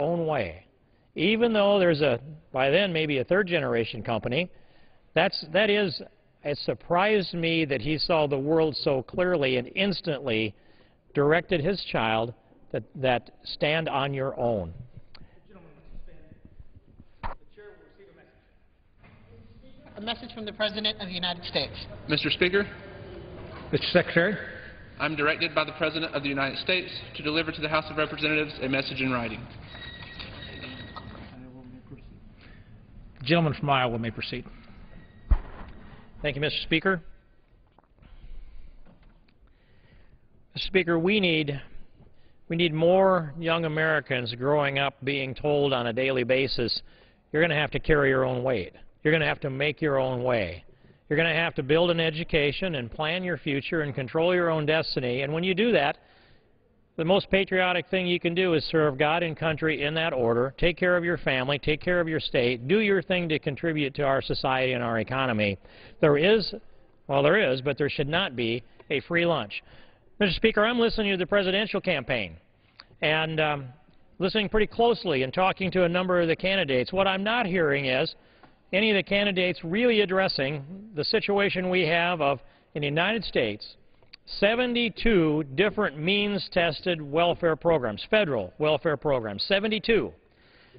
own way. Even though there's by then maybe a third-generation company, it surprised me that he saw the world so clearly and instantly directed his child that stand on your own. A message from the President of the United States. Mr. Speaker, Mr. Secretary, I'm directed by the President of the United States to deliver to the House of Representatives a message in writing. the gentleman from Iowa may proceed. Thank you, Mr. Speaker. Mr. Speaker, we need more young Americans growing up being told on a daily basis, you're going to have to carry your own weight. You're going to have to make your own way. You're going to have to build an education and plan your future and control your own destiny. And when you do that, the most patriotic thing you can do is serve God and country in that order, take care of your family, take care of your state, do your thing to contribute to our society and our economy. There is, but there should not be a free lunch. Mr. Speaker, I'm listening to the presidential campaign and listening pretty closely and talking to a number of the candidates. What I'm not hearing is any of the candidates really addressing the situation we have of, in the United States, 72 different means-tested welfare programs, federal welfare programs, 72.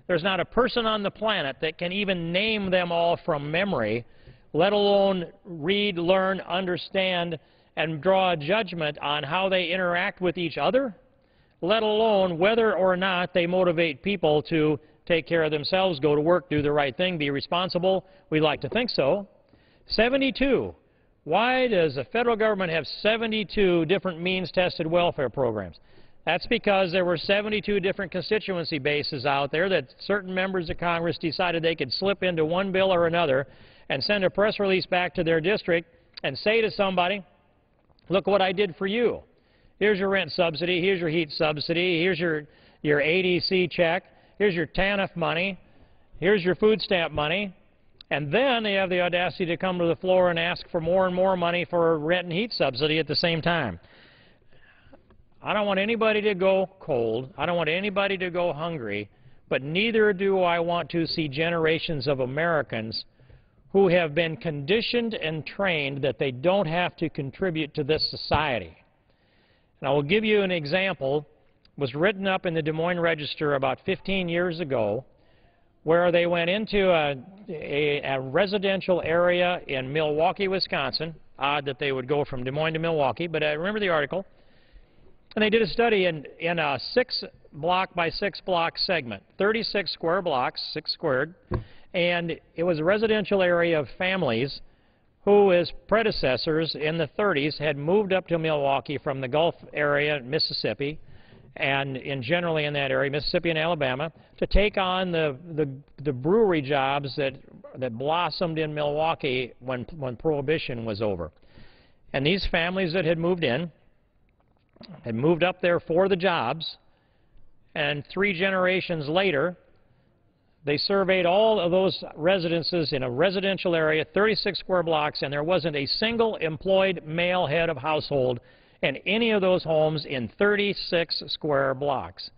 There's not a person on the planet that can even name them all from memory, let alone read, learn, understand, and draw a judgment on how they interact with each other, let alone whether or not they motivate people to take care of themselves, go to work, do the right thing, be responsible. We'd like to think so. 72. Why does the federal government have 72 different means-tested welfare programs? That's because there were 72 different constituency bases out there that certain members of Congress decided they could slip into one bill or another and send a press release back to their district and say to somebody, look what I did for you. Here's your rent subsidy, here's your heat subsidy, here's your ADC check, here's your TANF money, here's your food stamp money, and then they have the audacity to come to the floor and ask for more and more money for rent and heat subsidy at the same time. I don't want anybody to go cold. I don't want anybody to go hungry, but neither do I want to see generations of Americans who have been conditioned and trained that they don't have to contribute to this society. And I will give you an example. It was written up in the Des Moines Register about 15 years ago, where they went into a residential area in Milwaukee, Wisconsin. Odd that they would go from Des Moines to Milwaukee, but I remember the article. And they did a study in a 6-block by 6-block segment, 36 square blocks, 6 squared, and it was a residential area of families who, as predecessors in the 30s, had moved up to Milwaukee from the Gulf area, Mississippi, and generally in that area, Mississippi and Alabama, to take on the brewery jobs that blossomed in Milwaukee when Prohibition was over. And these families that had moved in had moved up there for the jobs, and 3 generations later, they surveyed all of those residences in a residential area, 36 square blocks, and there wasn't a single employed male head of household in any of those homes in 36 square blocks.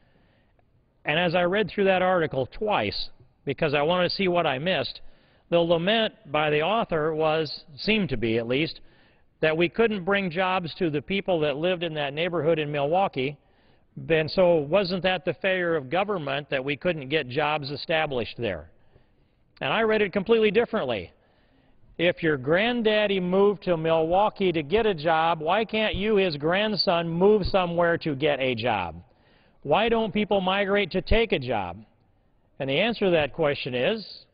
And as I read through that article twice, because I wanted to see what I missed, the lament by the author seemed to be at least, that we couldn't bring jobs to the people that lived in that neighborhood in Milwaukee. And so wasn't that the failure of government that we couldn't get jobs established there? And I read it completely differently. If your granddaddy moved to Milwaukee to get a job, why can't you, his grandson, move somewhere to get a job? Why don't people migrate to take a job? And the answer to that question is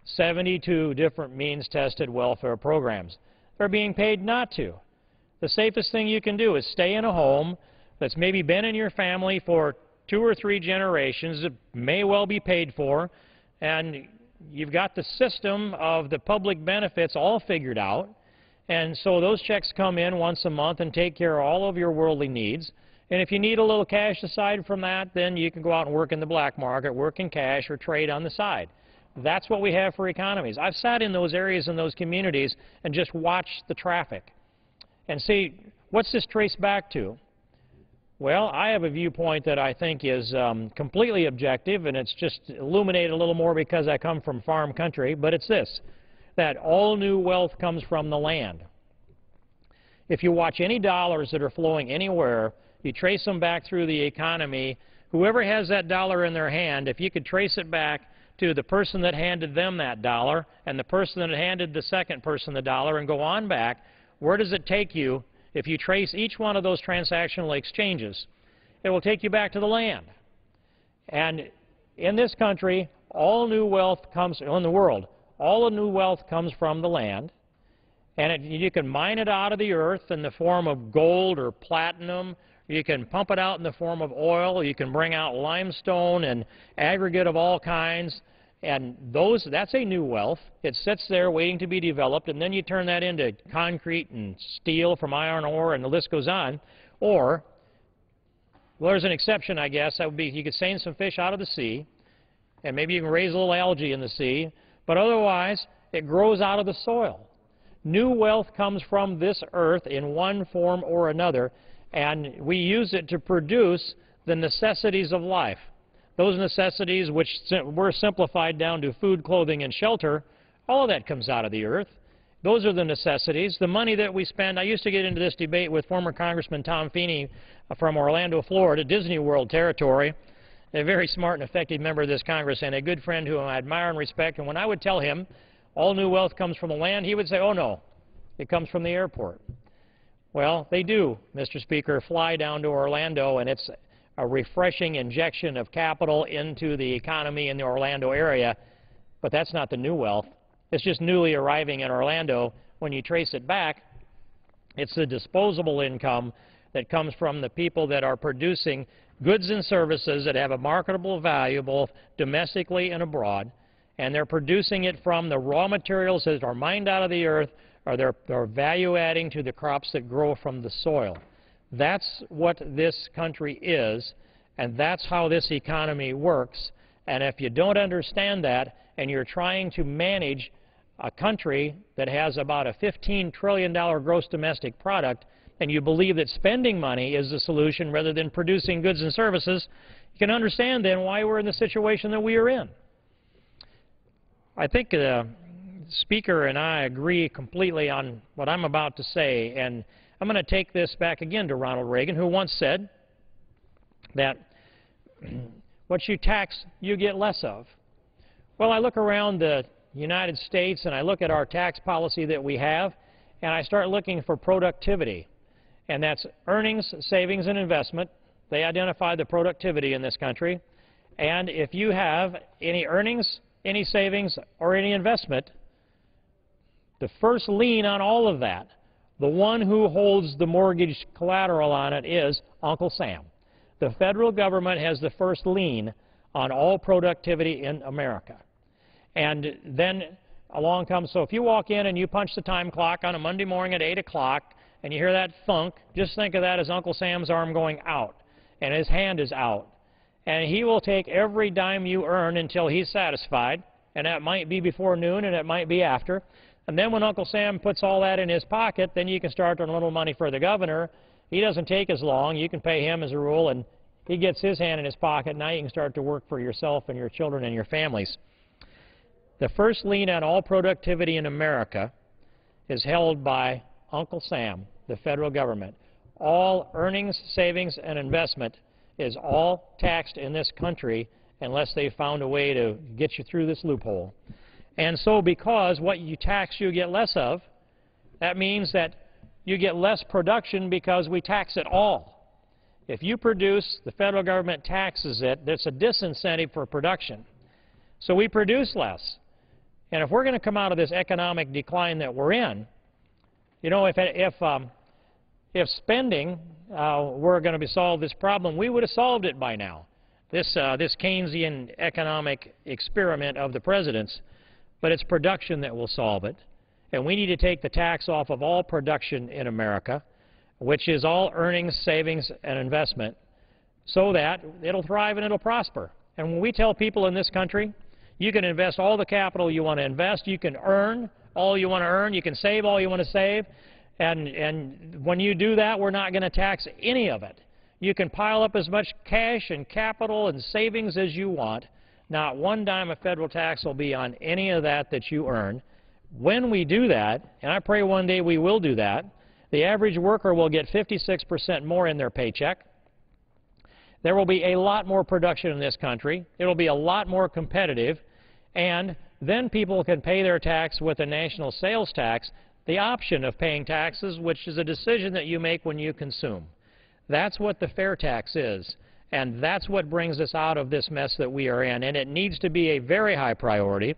72 different means-tested welfare programs. They're being paid not to. The safest thing you can do is stay in a home that's maybe been in your family for 2 or 3 generations. It may well be paid for, and you've got the system of the public benefits all figured out, and so those checks come in once a month and take care of all of your worldly needs. And if you need a little cash aside from that, then you can go out and work in the black market, work in cash, or trade on the side. That's what we have for economies. I've sat in those areas and those communities and just watched the traffic. And see, what's this traced back to? Well, I have a viewpoint that I think is completely objective, and it's just illuminated a little more because I come from farm country, but it's this, that all new wealth comes from the land. If you watch any dollars that are flowing anywhere, you trace them back through the economy, whoever has that dollar in their hand, if you could trace it back to the person that handed them that dollar and the person that handed the second person the dollar and go on back, where does it take you? If you trace each one of those transactional exchanges, it will take you back to the land. And in this country, all new wealth comes, in the world, all the new wealth comes from the land. And you can mine it out of the earth in the form of gold or platinum. You can pump it out in the form of oil. You can bring out limestone and aggregate of all kinds. And that's a new wealth. It sits there waiting to be developed, and then you turn that into concrete and steel from iron ore, and the list goes on. Or, well, there's an exception, I guess. That would be you could seine some fish out of the sea, and maybe you can raise a little algae in the sea, but otherwise it grows out of the soil. New wealth comes from this earth in one form or another, and we use it to produce the necessities of life. Those necessities which were simplified down to food, clothing, and shelter, all of that comes out of the earth. Those are the necessities. The money that we spend, I used to get into this debate with former Congressman Tom Feeney from Orlando, Florida, Disney World territory, a very smart and effective member of this Congress and a good friend whom I admire and respect. And when I would tell him all new wealth comes from the land, he would say, oh no, it comes from the airport. Well, they do, Mr. Speaker, fly down to Orlando, and it's a refreshing injection of capital into the economy in the Orlando area, but that's not the new wealth. It's just newly arriving in Orlando. When you trace it back, it's the disposable income that comes from the people that are producing goods and services that have a marketable value both domestically and abroad, and they're producing it from the raw materials that are mined out of the earth, or they're value adding to the crops that grow from the soil. That's what this country is, and that's how this economy works. And if you don't understand that, and you're trying to manage a country that has about a $15 trillion gross domestic product, and you believe that spending money is the solution rather than producing goods and services, you can understand then why we're in the situation that we are in. I think the Speaker and I agree completely on what I'm about to say, and I'm going to take this back again to Ronald Reagan, who once said that what you tax, you get less of. Well, I look around the United States and I look at our tax policy that we have, and I start looking for productivity. And that's earnings, savings, and investment. They identify the productivity in this country. And if you have any earnings, any savings, or any investment, the first lien on all of that, the one who holds the mortgage collateral on it, is Uncle Sam. The federal government has the first lien on all productivity in America. And then along comes, so if you walk in and you punch the time clock on a Monday morning at 8 o'clock and you hear that thunk, just think of that as Uncle Sam's arm going out, and his hand is out. And he will take every dime you earn until he's satisfied, and that might be before noon and it might be after. And then when Uncle Sam puts all that in his pocket, then you can start on a little money for the governor. He doesn't take as long. You can pay him as a rule, and he gets his hand in his pocket. Now you can start to work for yourself and your children and your families. The first lien on all productivity in America is held by Uncle Sam, the federal government. All earnings, savings, and investment is all taxed in this country unless they found a way to get you through this loophole. And so because what you tax you get less of, that means that you get less production because we tax it all. If you produce, the federal government taxes it. There's a disincentive for production. So we produce less. And if we're going to come out of this economic decline that we're in, you know, if spending were going to solve this problem, we would have solved it by now. This Keynesian economic experiment of the president's. But it's production that will solve it. And we need to take the tax off of all production in America, which is all earnings, savings, and investment, so that it'll thrive and it'll prosper. And when we tell people in this country, you can invest all the capital you want to invest, you can earn all you want to earn, you can save all you want to save, and when you do that, we're not going to tax any of it. You can pile up as much cash and capital and savings as you want. Not one dime of federal tax will be on any of that that you earn. When we do that, and I pray one day we will do that, the average worker will get 56% more in their paycheck. There will be a lot more production in this country. It will be a lot more competitive. And then people can pay their tax with a national sales tax, the option of paying taxes, which is a decision that you make when you consume. That's what the fair tax is. And that's what brings us out of this mess that we are in. And it needs to be a very high priority.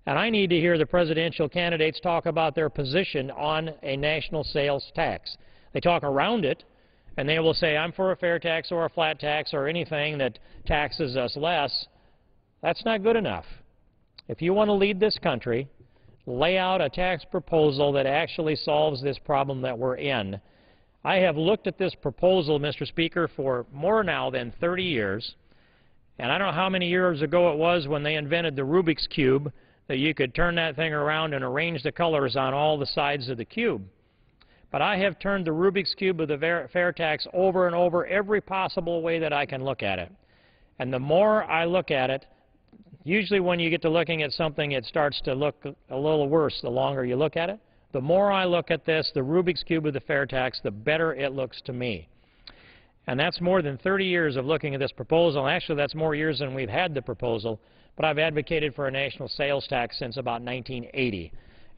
And I need to hear the presidential candidates talk about their position on a national sales tax. They talk around it, and they will say, I'm for a fair tax or a flat tax or anything that taxes us less. That's not good enough. If you want to lead this country, lay out a tax proposal that actually solves this problem that we're in. I have looked at this proposal, Mr. Speaker, for more now than 30 years, and I don't know how many years ago it was when they invented the Rubik's Cube, that you could turn that thing around and arrange the colors on all the sides of the cube. But I have turned the Rubik's Cube of the fair tax over and over every possible way that I can look at it. And the more I look at it, usually when you get to looking at something, it starts to look a little worse the longer you look at it. The more I look at this, the Rubik's Cube of the fair tax, the better it looks to me. And that's more than 30 years of looking at this proposal. Actually, that's more years than we've had the proposal. But I've advocated for a national sales tax since about 1980.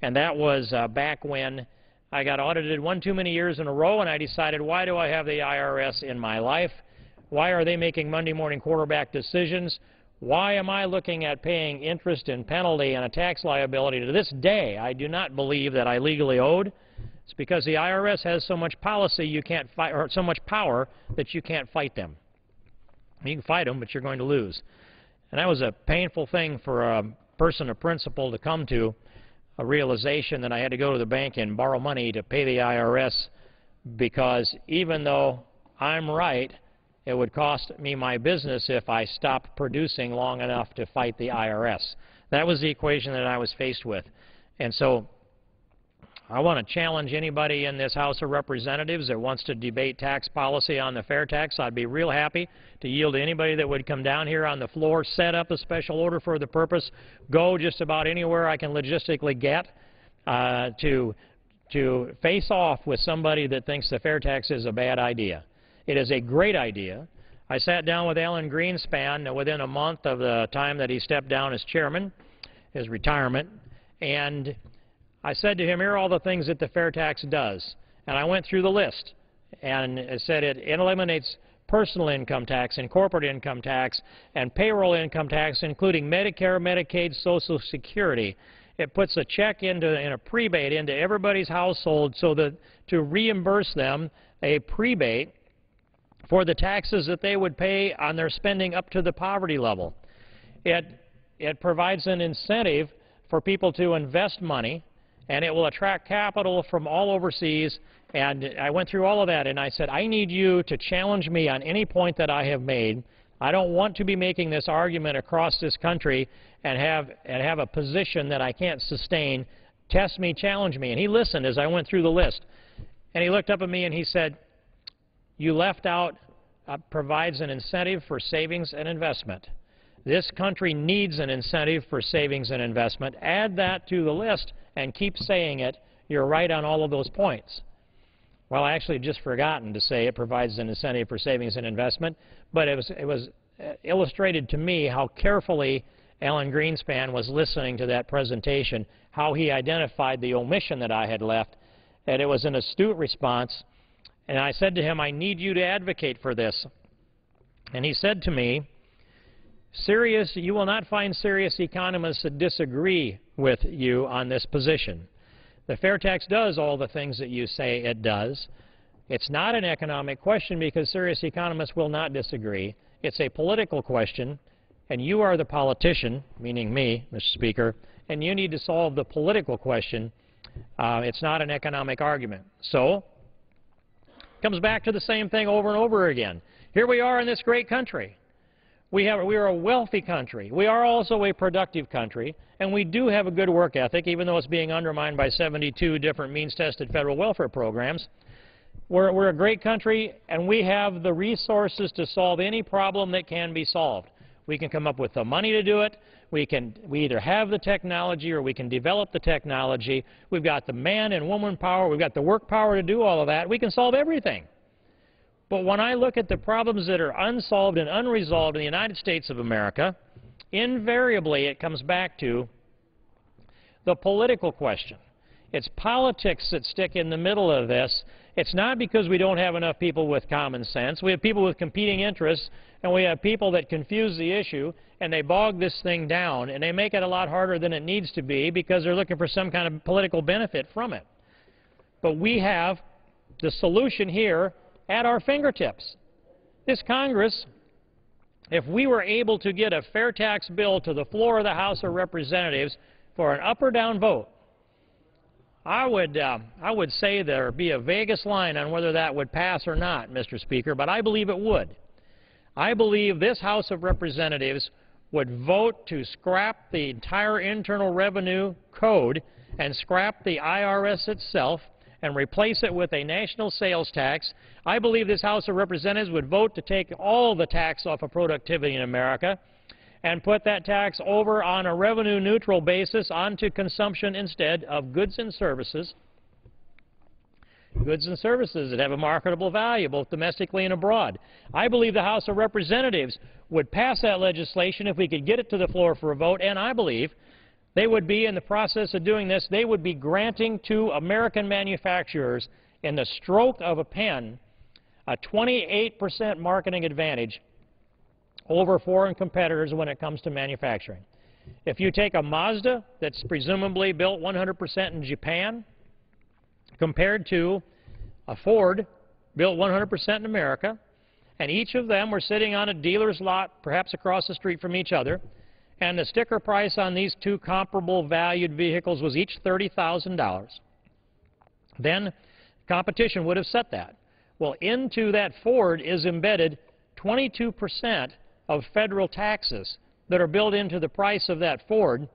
And that was back when I got audited one too many years in a row, and I decided, why do I have the IRS in my life? Why are they making Monday morning quarterback decisions? Why am I looking at paying interest and penalty and a tax liability? To this day, I do not believe that I legally owed. It's because the IRS has so much policy you can't fight, or so much power that you can't fight them. You can fight them, but you're going to lose. And that was a painful thing for a person of principle to come to, a realization that I had to go to the bank and borrow money to pay the IRS, because even though I'm right, it would cost me my business if I stopped producing long enough to fight the IRS. That was the equation that I was faced with. And so I want to challenge anybody in this House of Representatives that wants to debate tax policy on the fair tax. I'd be real happy to yield to anybody that would come down here on the floor, set up a special order for the purpose, go just about anywhere I can logistically get to face off with somebody that thinks the fair tax is a bad idea. It is a great idea. I sat down with Alan Greenspan within a month of the time that he stepped down as chairman, his retirement, and I said to him, here are all the things that the fair tax does. And I went through the list, and it said it eliminates personal income tax and corporate income tax and payroll income tax, including Medicare, Medicaid, Social Security. It puts a check in a prebate into everybody's household so that to reimburse them a prebate for the taxes that they would pay on their spending up to the poverty level. It provides an incentive for people to invest money, and it will attract capital from all overseas. And I went through all of that, and I said, I need you to challenge me on any point that I have made. I don't want to be making this argument across this country and have a position that I can't sustain. Test me, challenge me. And he listened as I went through the list. And he looked up at me and he said, you left out provides an incentive for savings and investment. This country needs an incentive for savings and investment. Add that to the list and keep saying it. You're right on all of those points. Well, I actually just forgotten to say it provides an incentive for savings and investment, but it was illustrated to me how carefully Alan Greenspan was listening to that presentation, how he identified the omission that I had left, and it was an astute response. And I said to him, I need you to advocate for this. And he said to me, you will not find serious economists that disagree with you on this position. The fair tax does all the things that you say it does. It's not an economic question because serious economists will not disagree. It's a political question, and you are the politician, meaning me, Mr. Speaker, and you need to solve the political question. It's not an economic argument. So it comes back to the same thing over and over again. Here we are in this great country. We are a wealthy country. We are also a productive country, and we do have a good work ethic, even though it's being undermined by 72 different means-tested federal welfare programs. We're a great country, and we have the resources to solve any problem that can be solved. We can come up with the money to do it. We either have the technology or we can develop the technology. We've got the man and woman power. We've got the work power to do all of that. We can solve everything. But when I look at the problems that are unsolved and unresolved in the United States of America, invariably it comes back to the political question. It's politics that stick in the middle of this. It's not because we don't have enough people with common sense. We have people with competing interests, and we have people that confuse the issue, and they bog this thing down, and they make it a lot harder than it needs to be because they're looking for some kind of political benefit from it. But we have the solution here at our fingertips. This Congress, if we were able to get a fair tax bill to the floor of the House of Representatives for an up or down vote, I would say there would be a Vegas line on whether that would pass or not, Mr. Speaker, but I believe it would. I believe this House of Representatives would vote to scrap the entire Internal Revenue Code and scrap the IRS itself and replace it with a national sales tax. I believe this House of Representatives would vote to take all the tax off of productivity in America and put that tax over on a revenue-neutral basis onto consumption instead of goods and services that have a marketable value both domestically and abroad. I believe the House of Representatives would pass that legislation if we could get it to the floor for a vote, and I believe they would be, in the process of doing this, they would be granting to American manufacturers, in the stroke of a pen, a 28% marketing advantage over foreign competitors when it comes to manufacturing. If you take a Mazda that's presumably built 100% in Japan compared to a Ford built 100% in America, and each of them were sitting on a dealer's lot perhaps across the street from each other, and the sticker price on these two comparable valued vehicles was each $30,000, then competition would have set that. Well, into that Ford is embedded 22% of federal taxes that are built into the price of that Ford,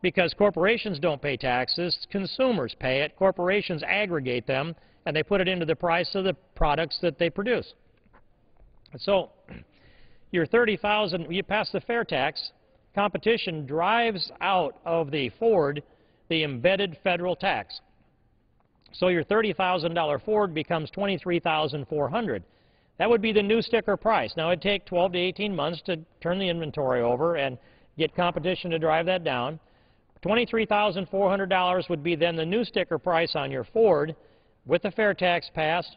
because corporations don't pay taxes, consumers pay it, corporations aggregate them, and they put it into the price of the products that they produce. And so your $30,000, you pass the fair tax, competition drives out of the Ford the embedded federal tax. So your $30,000 Ford becomes $23,400. That would be the new sticker price. Now, it'd take 12 to 18 months to turn the inventory over and get competition to drive that down. $23,400 would be then the new sticker price on your Ford with the fair tax passed,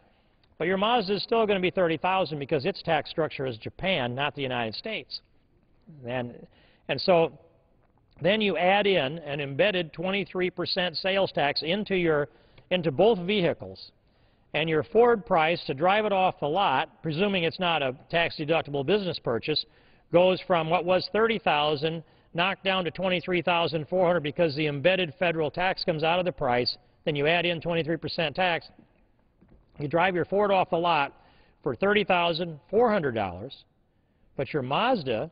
but your Mazda is still going to be $30,000 because its tax structure is Japan, not the United States. And so then you add in an embedded 23% sales tax into both vehicles. And your Ford price to drive it off the lot, presuming it's not a tax-deductible business purchase, goes from what was $30,000 knocked down to $23,400 because the embedded federal tax comes out of the price. Then you add in 23% tax. You drive your Ford off the lot for $30,400, but your Mazda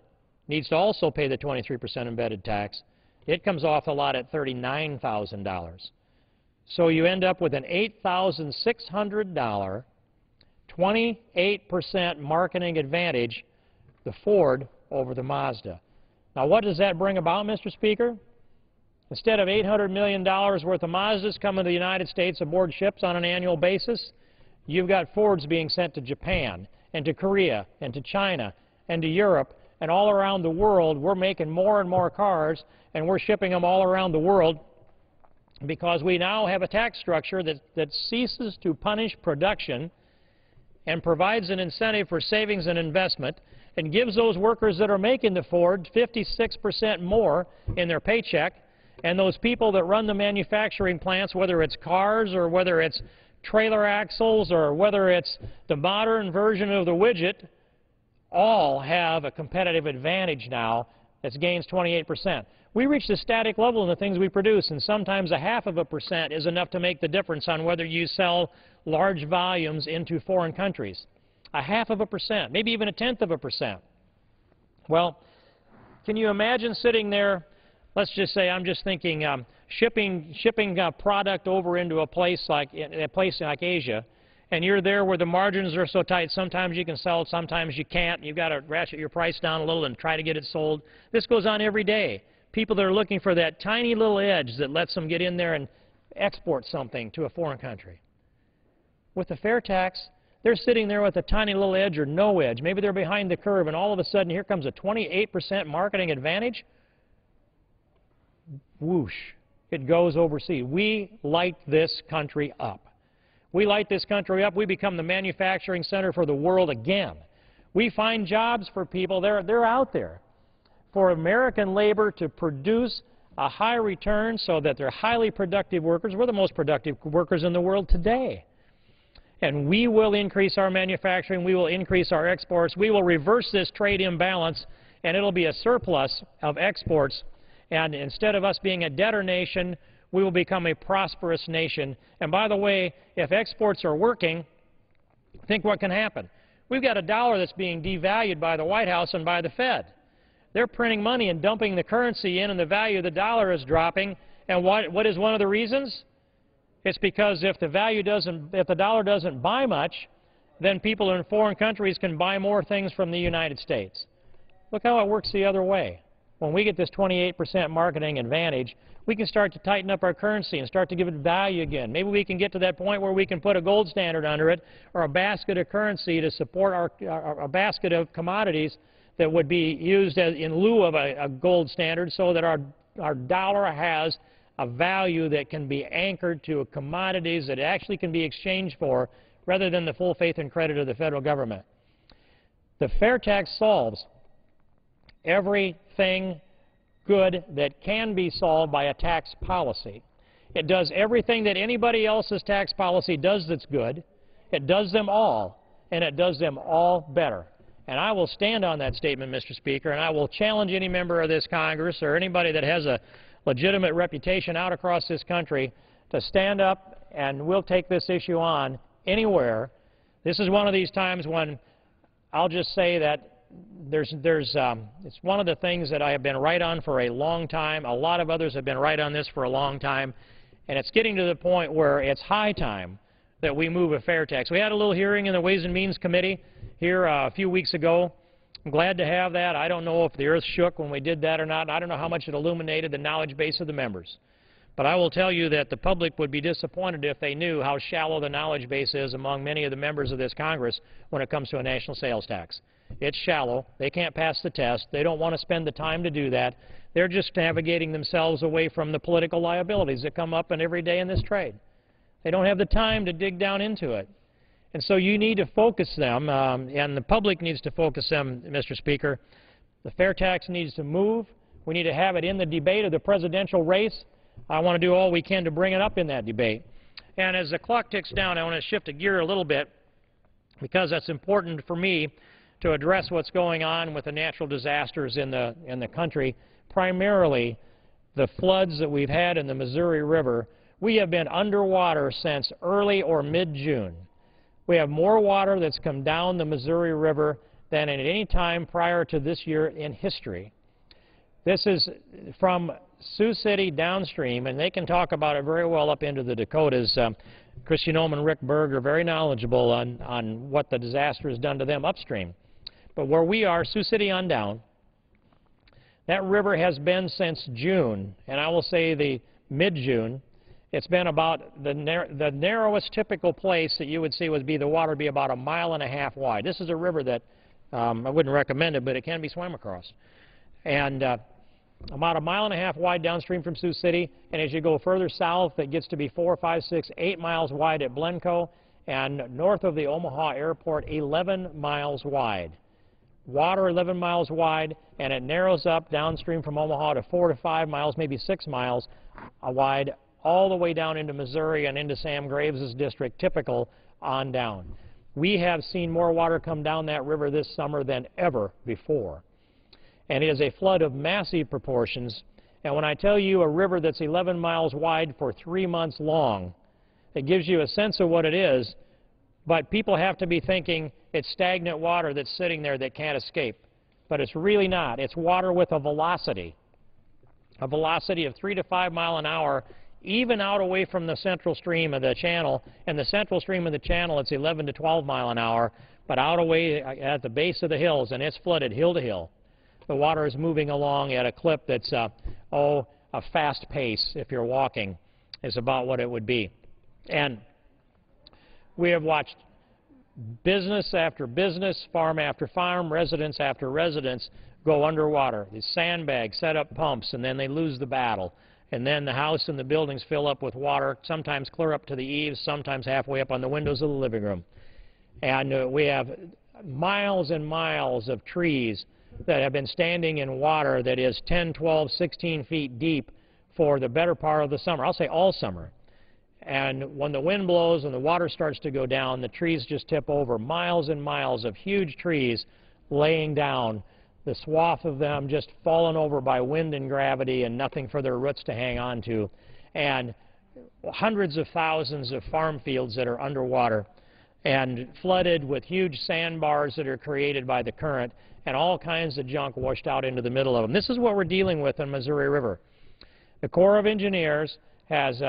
needs to also pay the 23% embedded tax. It comes off the lot at $39,000. So you end up with an $8,600, 28% marketing advantage, the Ford over the Mazda. Now, what does that bring about, Mr. Speaker? Instead of $800 million worth of Mazdas coming to the United States aboard ships on an annual basis, you've got Fords being sent to Japan and to Korea and to China and to Europe and all around the world. We're making more and more cars, and we're shipping them all around the world, because we now have a tax structure that ceases to punish production and provides an incentive for savings and investment and gives those workers that are making the Ford 56% more in their paycheck, and those people that run the manufacturing plants, whether it's cars or whether it's trailer axles or whether it's the modern version of the widget, all have a competitive advantage now that gains 28%. We reached a static level in the things we produce, and sometimes 0.5% is enough to make the difference on whether you sell large volumes into foreign countries. 0.5%, maybe even 0.1%. Well, can you imagine sitting there, let's just say, I'm just thinking, shipping product over into a place like Asia, and you're there where the margins are so tight, sometimes you can sell it, sometimes you can't. You've got to ratchet your price down a little and try to get it sold. This goes on every day. People that are looking for that tiny little edge that lets them get in there and export something to a foreign country. With the fair tax, they're sitting there with a tiny little edge or no edge. Maybe they're behind the curve, and all of a sudden here comes a 28% marketing advantage. Whoosh, it goes overseas. We light this country up. We light this country up, we become the manufacturing center for the world again. We find jobs for people, they're out there. For American labor to produce a high return so that they're highly productive workers. We're the most productive workers in the world today. And we will increase our manufacturing, we will increase our exports, we will reverse this trade imbalance, and it'll be a surplus of exports. And instead of us being a debtor nation, we will become a prosperous nation. And by the way, if exports are working, think what can happen. We've got a dollar that's being devalued by the White House and by the Fed. They're printing money and dumping the currency in, and the value of the dollar is dropping. And what is one of the reasons? It's because if the dollar doesn't buy much, then people in foreign countries can buy more things from the United States. Look how it works the other way. When we get this 28% marketing advantage, we can start to tighten up our currency and start to give it value again. Maybe we can get to that point where we can put a gold standard under it or a basket of currency to support a basket of commodities that would be used in lieu of a gold standard, so that our dollar has a value that can be anchored to commodities that actually can be exchanged for, rather than the full faith and credit of the federal government. The fair tax solves everything good that can be solved by a tax policy. It does everything that anybody else's tax policy does that's good. It does them all, and it does them all better. And I will stand on that statement, Mr. Speaker, and I will challenge any member of this Congress or anybody that has a legitimate reputation out across this country to stand up, and we'll take this issue on anywhere. This is one of these times when I'll just say that it's one of the things that I have been right on for a long time. A lot of others have been right on this for a long time, and it's getting to the point where it's high time that we move a fair tax. We had a little hearing in the Ways and Means Committee here a few weeks ago. I'm glad to have that. I don't know if the earth shook when we did that or not. I don't know how much it illuminated the knowledge base of the members. But I will tell you that the public would be disappointed if they knew how shallow the knowledge base is among many of the members of this Congress when it comes to a national sales tax. It's shallow. They can't pass the test. They don't want to spend the time to do that. They're just navigating themselves away from the political liabilities that come up every day in this trade. They don't have the time to dig down into it. And so you need to focus them, and the public needs to focus them, Mr. Speaker. The fair tax needs to move. We need to have it in the debate of the presidential race. I want to do all we can to bring it up in that debate. And as the clock ticks down, I want to shift a gear a little bit, because that's important for me to address what's going on with the natural disasters in the country, primarily the floods that we've had in the Missouri River. We have been underwater since early or mid-June. We have more water that's come down the Missouri River than at any time prior to this year in history. This is from Sioux City downstream, and they can talk about it very well up into the Dakotas. Christian Ohm and Rick Berg are very knowledgeable on what the disaster has done to them upstream. But where we are, Sioux City on down, that river has been since June, and I will say the mid-June, it's been about the narrowest typical place that you would see would be the water be about 1.5 miles wide. This is a river that I wouldn't recommend it, but it can be swam across. And about 1.5 miles wide downstream from Sioux City, and as you go further south, it gets to be 4, 5, 6, 8 miles wide at Blencoe, and north of the Omaha airport, 11 miles wide. Water 11 miles wide, and it narrows up downstream from Omaha to 4 to 5 miles, maybe 6 miles wide, all the way down into Missouri and into Sam Graves' district, typical on down. We have seen more water come down that river this summer than ever before. And it is a flood of massive proportions. And when I tell you a river that's 11 miles wide for 3 months long, it gives you a sense of what it is. But people have to be thinking it's stagnant water that's sitting there that can't escape. But it's really not. It's water with a velocity of 3 to 5 miles an hour even out away from the central stream of the channel. And the central stream of the channel, it's 11 to 12 mile an hour, but out away at the base of the hills, and it's flooded hill to hill. The water is moving along at a clip that's, a fast pace, if you're walking, is about what it would be. And we have watched business after business, farm after farm, residence after residence go underwater. These sandbags set up pumps, and then they lose the battle. And then the house and the buildings fill up with water, sometimes clear up to the eaves, sometimes halfway up on the windows of the living room. And we have miles and miles of trees that have been standing in water that is 10, 12, 16 feet deep for the better part of the summer. I'll say all summer. And when the wind blows and the water starts to go down, the trees just tip over. Miles and miles of huge trees laying down, the swath of them just fallen over by wind and gravity and nothing for their roots to hang on to. And hundreds of thousands of farm fields that are underwater and flooded with huge sandbars that are created by the current and all kinds of junk washed out into the middle of them. This is what we're dealing with in Missouri River. The Corps of Engineers has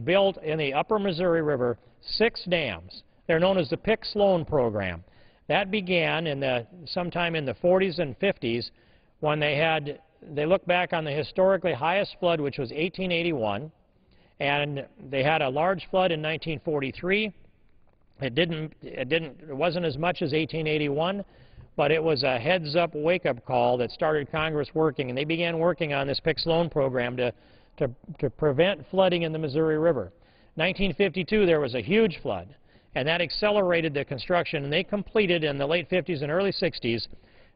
built in the upper Missouri River 6 dams. They're known as the Pick-Sloan program. That began sometime in the 40s and 50s when they looked back on the historically highest flood, which was 1881, and they had a large flood in 1943. It wasn't as much as 1881, but it was a heads-up, wake-up call that started Congress working, and they began working on this Pick-Sloan program to prevent flooding in the Missouri River. 1952, there was a huge flood, and that accelerated the construction, and they completed in the late 50s and early 60s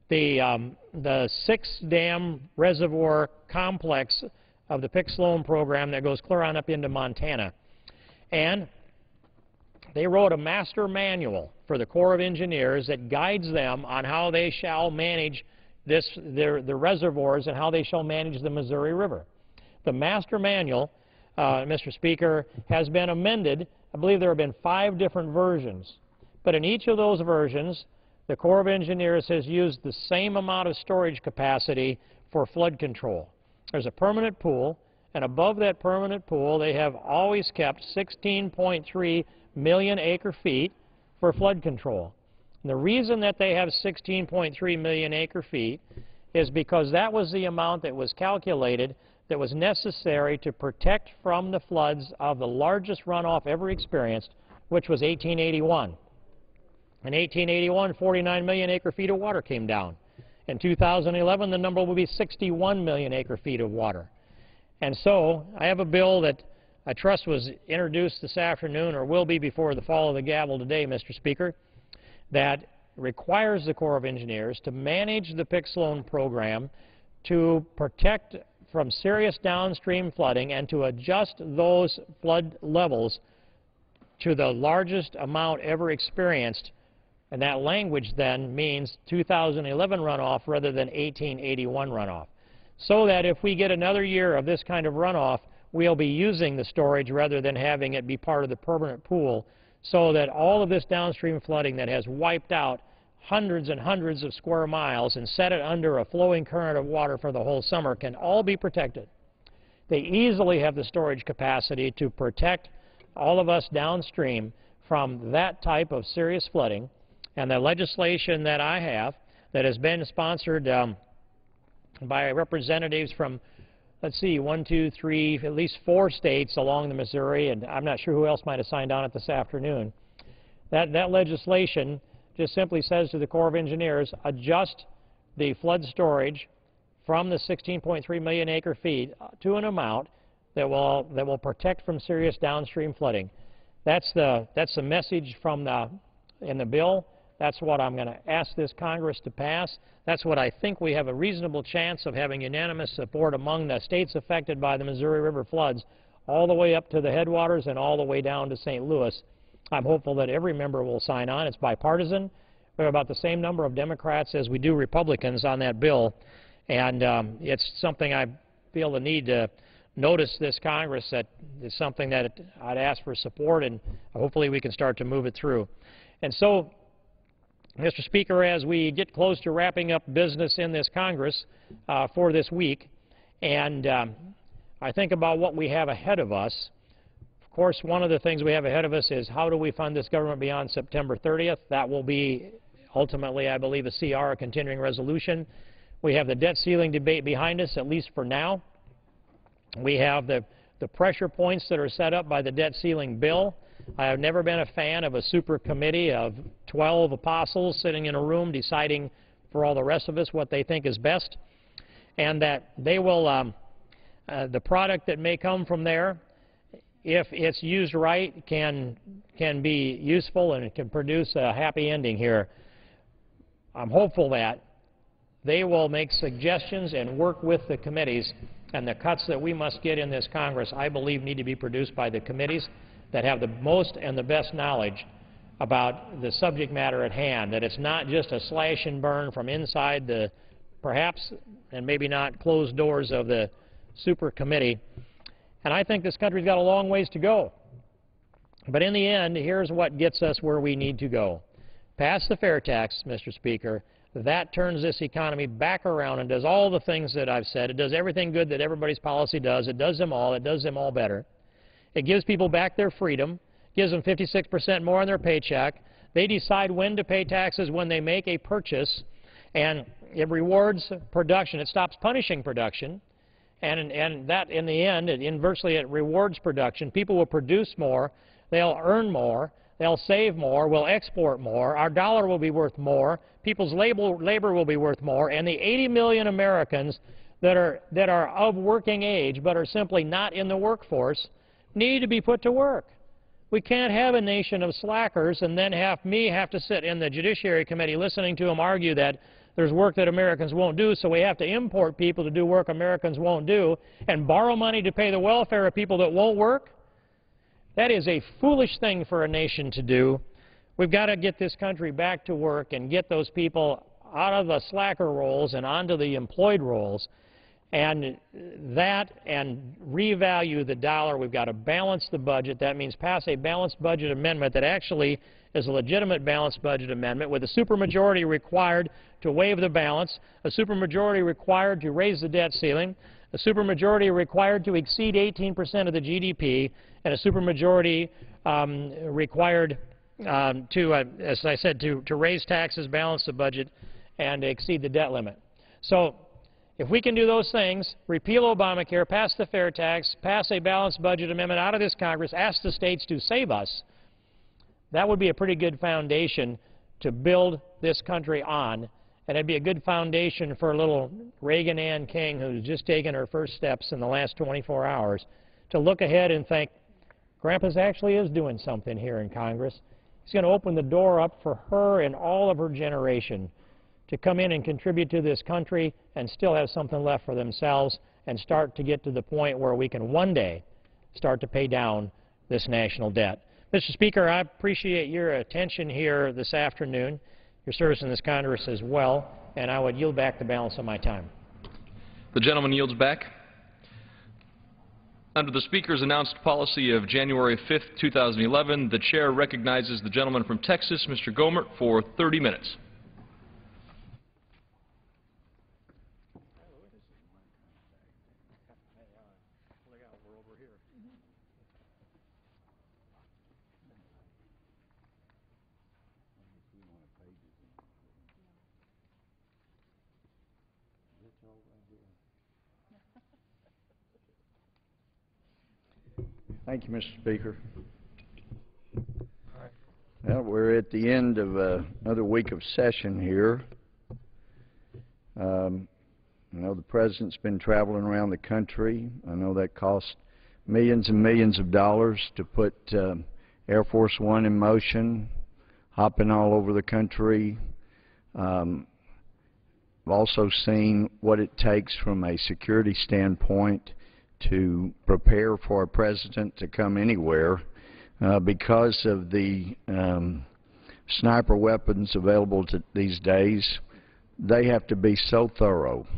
the 6-dam reservoir complex of the Pick-Sloan program that goes clear on up into Montana. And they wrote a master manual for the Corps of Engineers that guides them on how they shall manage the reservoirs and how they shall manage the Missouri River. The master manual, Mr. Speaker, has been amended. I believe there have been 5 different versions. But in each of those versions, the Corps of Engineers has used the same amount of storage capacity for flood control. There's a permanent pool, and above that permanent pool, they have always kept 16.3 million acre-feet for flood control. And the reason that they have 16.3 million acre-feet is because that was the amount that was calculated that was necessary to protect from the floods of the largest runoff ever experienced, which was 1881. In 1881, 49 million acre-feet of water came down. In 2011, the number will be 61 million acre-feet of water. And so I have a bill that I trust was introduced this afternoon or will be before the fall of the gavel today, Mr. Speaker, that requires the Corps of Engineers to manage the Pick-Sloan program to protect from serious downstream flooding and to adjust those flood levels to the largest amount ever experienced. And that language then means 2011 runoff rather than 1881 runoff. So that if we get another year of this kind of runoff, we'll be using the storage rather than having it be part of the permanent pool, so that all of this downstream flooding that has wiped out hundreds and hundreds of square miles and set it under a flowing current of water for the whole summer can all be protected. They easily have the storage capacity to protect all of us downstream from that type of serious flooding. And the legislation that I have that has been sponsored by representatives from, let's see, 1, 2, 3, at least 4 states along the Missouri, and I'm not sure who else might have signed on it this afternoon. That legislation just simply says to the Corps of Engineers, adjust the flood storage from the 16.3 million acre-feet to an amount that will protect from serious downstream flooding. That's the message from in the bill. That's what I'm going to ask this Congress to pass. That's what I think we have a reasonable chance of having unanimous support among the states affected by the Missouri River floods, all the way up to the headwaters and all the way down to St. Louis. I'm hopeful that every member will sign on. It's bipartisan. We have about the same number of Democrats as we do Republicans on that bill, and it's something I feel the need to notice this Congress that is something that I'd ask for support, and hopefully we can start to move it through. And so, Mr. Speaker, as we get close to wrapping up business in this Congress for this week, and I think about what we have ahead of us. Of course, one of the things we have ahead of us is how do we fund this government beyond September 30th? That will be ultimately, I believe, a CR, a continuing resolution. We have the debt ceiling debate behind us, at least for now. We have the pressure points that are set up by the debt ceiling bill. I have never been a fan of a super committee of 12 apostles sitting in a room deciding for all the rest of us what they think is best, and that they will, the product that may come from there, if it's used right, can be useful and it can produce a happy ending here. I'm hopeful that they will make suggestions and work with the committees, and the cuts that we must get in this Congress, I believe, need to be produced by the committees that have the most and the best knowledge about the subject matter at hand, that it's not just a slash and burn from inside the, perhaps, and maybe not closed doors of the super committee. And I think this country's got a long ways to go. But in the end, here's what gets us where we need to go. Pass the fair tax, Mr. Speaker. That turns this economy back around and does all the things that I've said. It does everything good that everybody's policy does. It does them all. It does them all better. It gives people back their freedom, gives them 56% more on their paycheck. They decide when to pay taxes when they make a purchase, and it rewards production. It stops punishing production, and that, in the end, inversely, it rewards production. People will produce more. They'll earn more. They'll save more. We'll export more. Our dollar will be worth more. People's labor will be worth more. And the 80 million Americans that are of working age but are simply not in the workforce need to be put to work. We can't have a nation of slackers and then have to sit in the Judiciary Committee listening to them argue that there's work that Americans won't do, so we have to import people to do work Americans won't do and borrow money to pay the welfare of people that won't work. That is a foolish thing for a nation to do. We've got to get this country back to work and get those people out of the slacker roles and onto the employed roles. And that, and revalue the dollar. We've got to balance the budget. That means pass a balanced budget amendment that actually is a legitimate balanced budget amendment with a supermajority required to waive the balance, a supermajority required to raise the debt ceiling, a supermajority required to exceed 18% of the GDP, and a supermajority required as I said, to raise taxes, balance the budget, and exceed the debt limit. So if we can do those things, repeal Obamacare, pass the fair tax, pass a balanced budget amendment out of this Congress, ask the states to save us, that would be a pretty good foundation to build this country on. And it'd be a good foundation for little Reagan Ann King, who's just taken her first steps in the last 24 hours, to look ahead and think, Grandpa's actually is doing something here in Congress. He's going to open the door up for her and all of her generation to come in and contribute to this country and still have something left for themselves and start to get to the point where we can one day start to pay down this national debt. Mr. Speaker, I appreciate your attention here this afternoon, your service in this Congress as well, and I would yield back the balance of my time. The gentleman yields back. Under the Speaker's announced policy of January 5th, 2011, the Chair recognizes the gentleman from Texas, Mr. Gomert, for 30 minutes. Thank you, Mr. Speaker. Well, we're at the end of another week of session here. I know the President's been traveling around the country. I know that cost millions and millions of dollars to put Air Force One in motion, hopping all over the country. I've also seen what it takes from a security standpoint to prepare for a president to come anywhere because of the sniper weapons available these days. They have to be so thorough.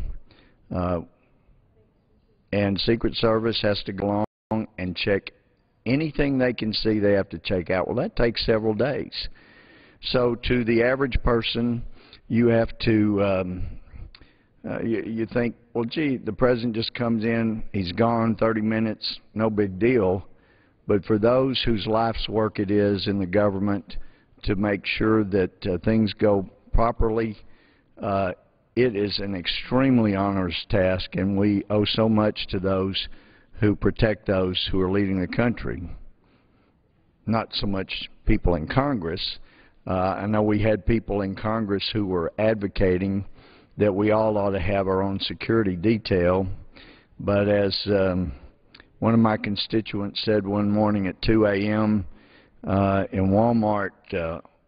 And Secret Service has to go along and check anything they can see they have to check out. Well, that takes several days. So to the average person, you have to You think, well, gee, the president just comes in, he's gone, 30 minutes, no big deal. But for those whose life's work it is in the government to make sure that things go properly, it is an extremely onerous task, and we owe so much to those who protect those who are leading the country. Not so much people in Congress. I know we had people in Congress who were advocating that we all ought to have our own security detail, but as one of my constituents said one morning at 2 a.m. In Walmart,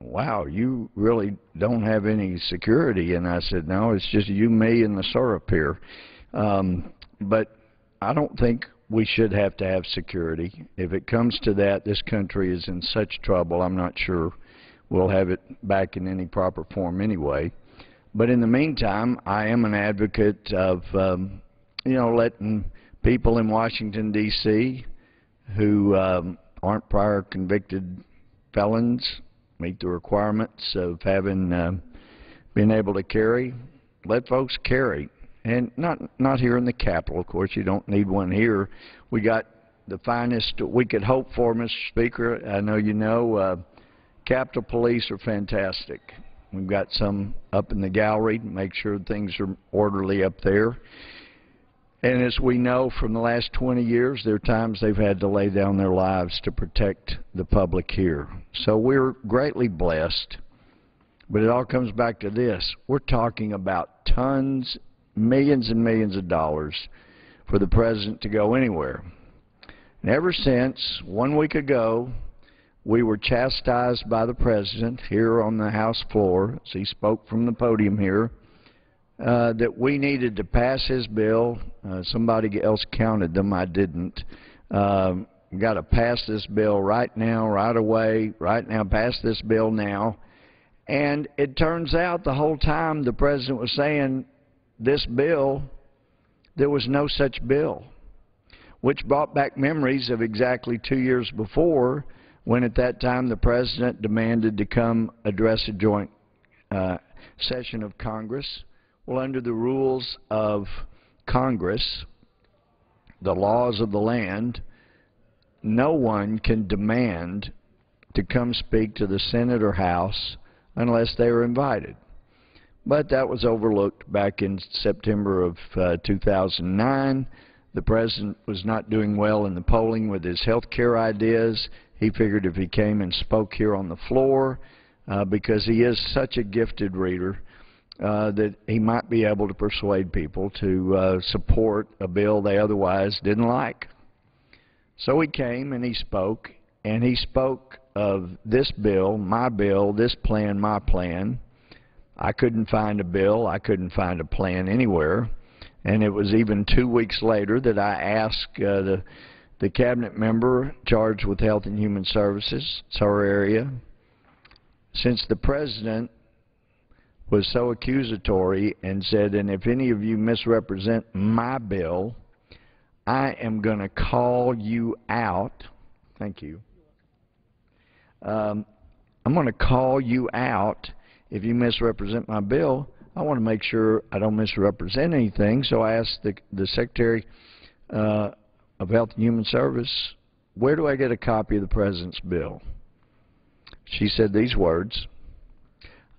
wow, you really don't have any security. And I said, no, it's just you, me, and the syrup here. But I don't think we should have to have security. If it comes to that, this country is in such trouble, I'm not sure we'll have it back in any proper form anyway. But in the meantime, I am an advocate of, you know, letting people in Washington, D.C. who aren't prior convicted felons meet the requirements of having been able to carry, let folks carry. And not here in the Capitol, of course. You don't need one here. We got the finest we could hope for, Mr. Speaker. I know you know Capitol Police are fantastic. We've got some up in the gallery to make sure things are orderly up there. And as we know from the last 20 years, there are times they've had to lay down their lives to protect the public here. So we're greatly blessed. But it all comes back to this. We're talking about tons, millions and millions of dollars for the president to go anywhere. And ever since 1 week ago, we were chastised by the president here on the House floor, as he spoke from the podium here, that we needed to pass his bill. Somebody else counted them. I didn't. Got to pass this bill right now, right away, right now, pass this bill now. And it turns out the whole time the president was saying this bill, there was no such bill, which brought back memories of exactly 2 years before, when at that time the president demanded to come address a joint session of Congress. Well, under the rules of Congress, the laws of the land, no one can demand to come speak to the Senate or House unless they are invited. But that was overlooked back in September of 2009. The president was not doing well in the polling with his health care ideas. He figured if he came and spoke here on the floor, because he is such a gifted reader, that he might be able to persuade people to support a bill they otherwise didn't like. So he came and he spoke of this bill, this plan, my plan. I couldn't find a bill. I couldn't find a plan anywhere. And it was even 2 weeks later that I asked the cabinet member charged with Health and Human Services, it's our area, since the president was so accusatory and said, and if any of you misrepresent my bill, I am going to call you out. Thank you. I'm going to call you out if you misrepresent my bill. I want to make sure I don't misrepresent anything, so I asked the Secretary of Health and Human Service, where do I get a copy of the president's bill? She said these words,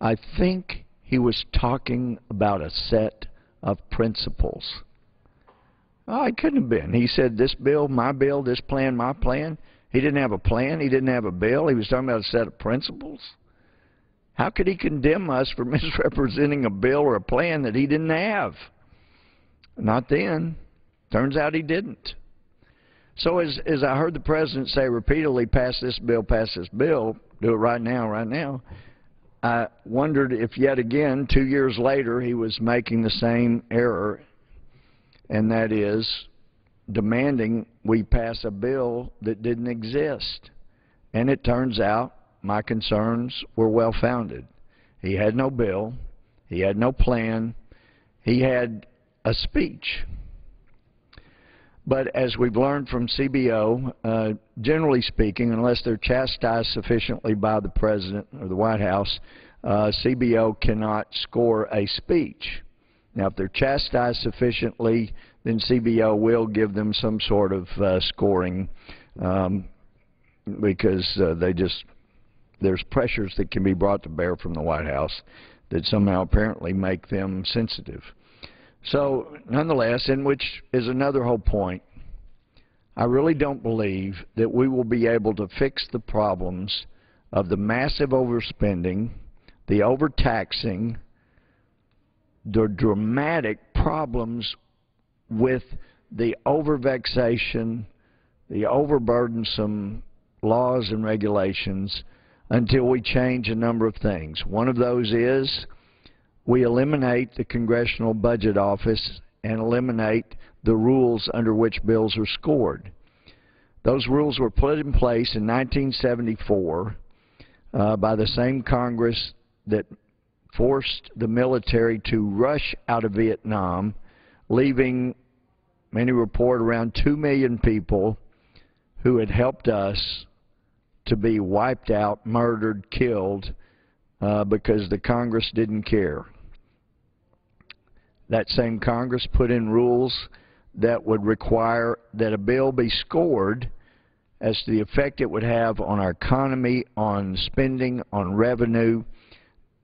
I think he was talking about a set of principles. Oh, it couldn't have been. He said this bill, this plan, my plan. He didn't have a plan. He didn't have a bill. He was talking about a set of principles. How could he condemn us for misrepresenting a bill or a plan that he didn't have? Not then. Turns out he didn't. So as I heard the president say repeatedly, pass this bill, do it right now, I wondered if yet again, 2 years later, he was making the same error, and that is demanding we pass a bill that didn't exist. And it turns out my concerns were well-founded. He had no bill. He had no plan. He had a speech. But as we've learned from CBO, generally speaking, unless they're chastised sufficiently by the President or the White House, CBO cannot score a speech. Now, if they're chastised sufficiently, then CBO will give them some sort of scoring because there's pressures that can be brought to bear from the White House that somehow apparently make them sensitive. So, nonetheless, and which is another whole point, I really don't believe that we will be able to fix the problems of the massive overspending, the overtaxing, the dramatic problems with the overvexation, the overburdensome laws and regulations until we change a number of things. One of those is we eliminate the Congressional Budget Office and eliminate the rules under which bills are scored. Those rules were put in place in 1974 by the same Congress that forced the military to rush out of Vietnam, leaving, many report, around 2 million people who had helped us to be wiped out, murdered, killed because the Congress didn't care. That same Congress put in rules that would require that a bill be scored as to the effect it would have on our economy, on spending, on revenue.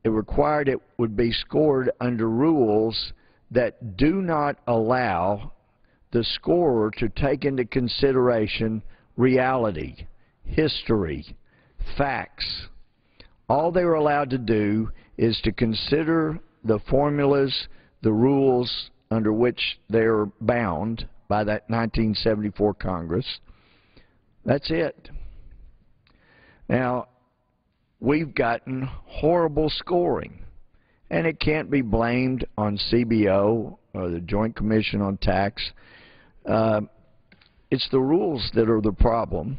It required it would be scored under rules that do not allow the scorer to take into consideration reality, history, facts. All they were allowed to do is to consider the formulas, the rules under which they're bound by that 1974 Congress. That's it. Now, we've gotten horrible scoring, and it can't be blamed on CBO or the Joint Commission on Tax. It's the rules that are the problem.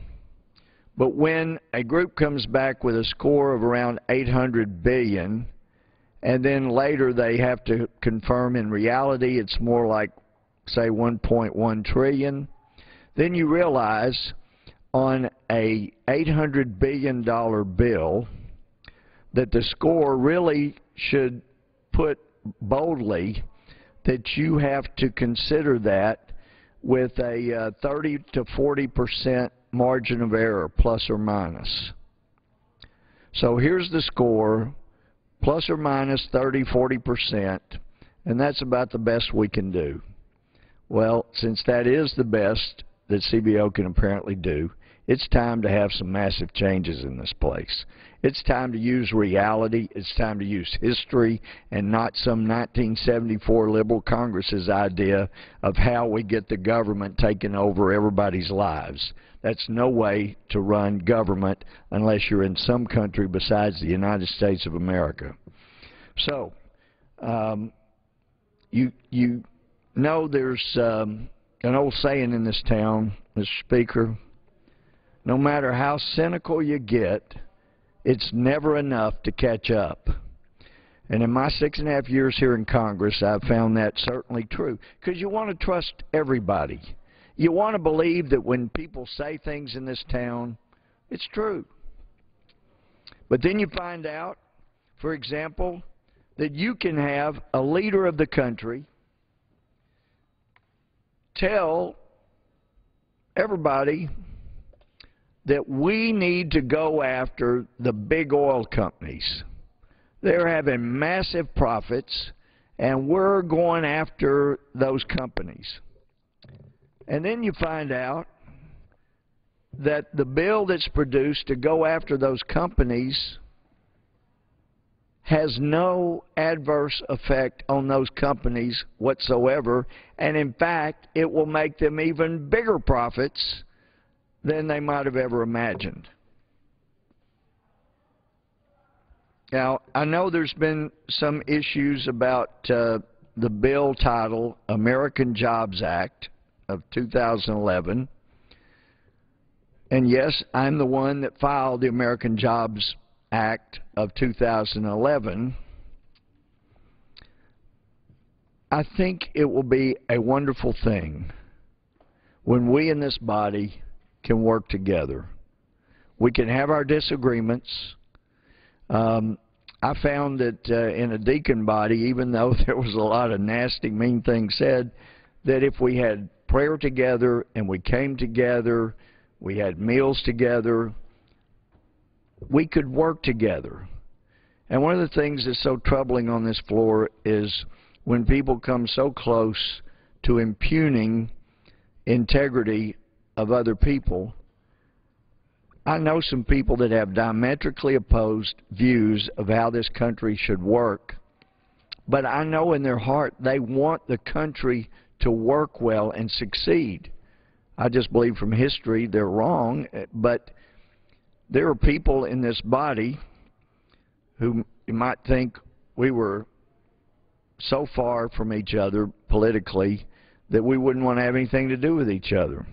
But when a group comes back with a score of around 800 billion, and then later they have to confirm in reality it's more like, say, 1.1 trillion, then you realize on a $800 billion bill that the score really should put boldly that you have to consider that with a 30 to 40% margin of error, plus or minus. So here's the score, plus or minus 30, 40%, and that's about the best we can do. Well, since that is the best that CBO can apparently do, it's time to have some massive changes in this place. It's time to use reality. It's time to use history and not some 1974 liberal Congress's idea of how we get the government taking over everybody's lives. That's no way to run government unless you're in some country besides the United States of America. So, you know there's an old saying in this town, Mr. Speaker, no matter how cynical you get, it's never enough to catch up. And in my 6.5 years here in Congress, I've found that certainly true. Because you want to trust everybody. You want to believe that when people say things in this town, it's true. But then you find out, for example, that you can have a leader of the country tell everybody that we need to go after the big oil companies. They're having massive profits, and we're going after those companies. And then you find out that the bill that's produced to go after those companies has no adverse effect on those companies whatsoever, and in fact, it will make them even bigger profits than they might have ever imagined. Now, I know there's been some issues about the bill title, American Jobs Act of 2011. And yes, I'm the one that filed the American Jobs Act of 2011. I think it will be a wonderful thing when we in this body can work together. We can have our disagreements. I found that in a deacon body, even though there was a lot of nasty, mean things said, that if we had prayer together and we came together, we had meals together, we could work together. And one of the things that's so troubling on this floor is when people come so close to impugning integrity of other people. I know some people that have diametrically opposed views of how this country should work, but I know in their heart they want the country to work well and succeed. I just believe from history they're wrong, but there are people in this body who you might think we were so far from each other politically that we wouldn't want to have anything to do with each other.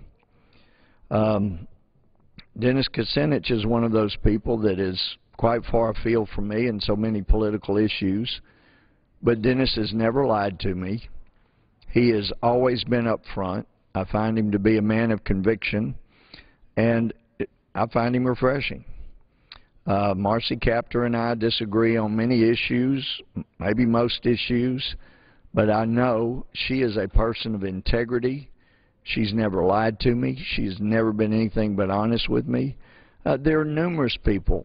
Dennis Kucinich is one of those people that is quite far afield from me in so many political issues, but Dennis has never lied to me. He has always been up front. I find him to be a man of conviction, and I find him refreshing. Marcy Kaptur and I disagree on many issues, maybe most issues, but I know she is a person of integrity. She's never lied to me. She's never been anything but honest with me. There are numerous people.